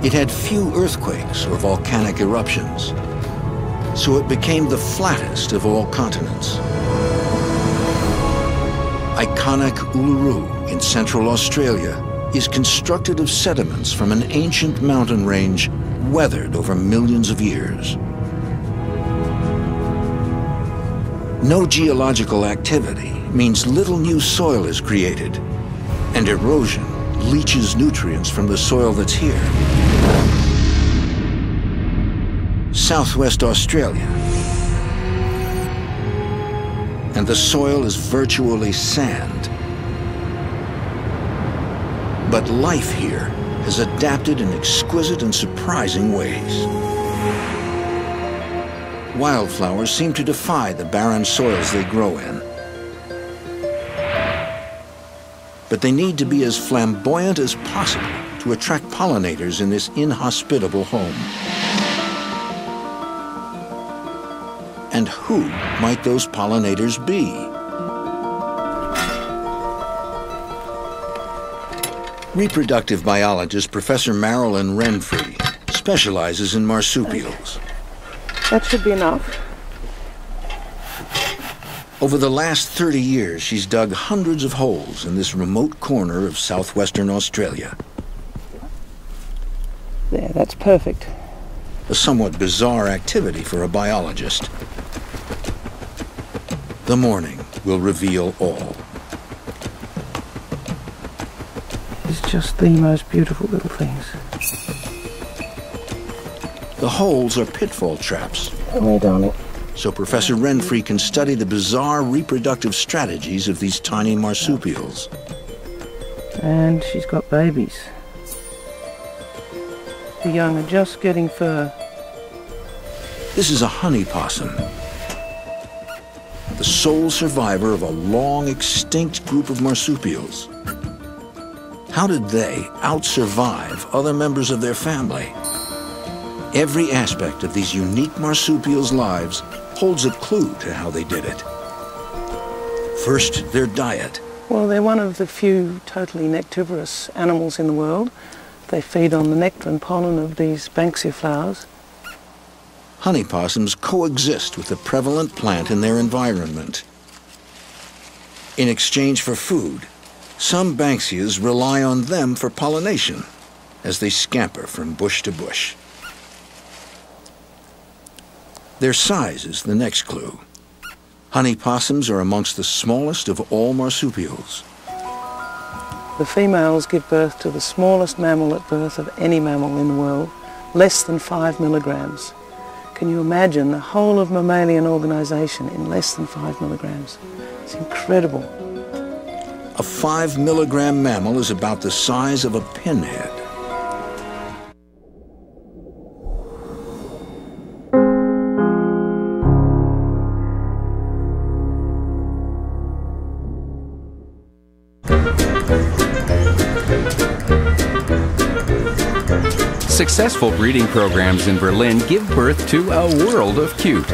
It had few earthquakes or volcanic eruptions, so it became the flattest of all continents. Iconic Uluru in central Australia is constructed of sediments from an ancient mountain range weathered over millions of years. No geological activity means little new soil is created, and erosion leaches nutrients from the soil that's here. Southwest Australia. And the soil is virtually sand. But life here has adapted in exquisite and surprising ways. Wildflowers seem to defy the barren soils they grow in. But they need to be as flamboyant as possible to attract pollinators in this inhospitable home. And who might those pollinators be? Reproductive biologist Professor Marilyn Renfree specializes in marsupials. That should be enough. Over the last 30 years, she's dug hundreds of holes in this remote corner of southwestern Australia. There, that's perfect. A somewhat bizarre activity for a biologist. The morning will reveal all. It's just the most beautiful little things. The holes are pitfall traps. Oh, darling. So Professor Renfree can study the bizarre reproductive strategies of these tiny marsupials. And she's got babies. The young are just getting fur. This is a honey possum, the sole survivor of a long extinct group of marsupials. How did they out-survive other members of their family? Every aspect of these unique marsupials' lives holds a clue to how they did it. First, their diet. Well, they're one of the few totally nectivorous animals in the world. They feed on the nectar and pollen of these banksia flowers. Honey possums coexist with the prevalent plant in their environment. In exchange for food, some banksias rely on them for pollination as they scamper from bush to bush. Their size is the next clue. Honey possums are amongst the smallest of all marsupials. The females give birth to the smallest mammal at birth of any mammal in the world, less than 5 milligrams. Can you imagine the whole of mammalian organisation in less than 5 milligrams? It's incredible. A 5 milligram mammal is about the size of a pinhead. Successful breeding programs in Berlin give birth to a world of cute.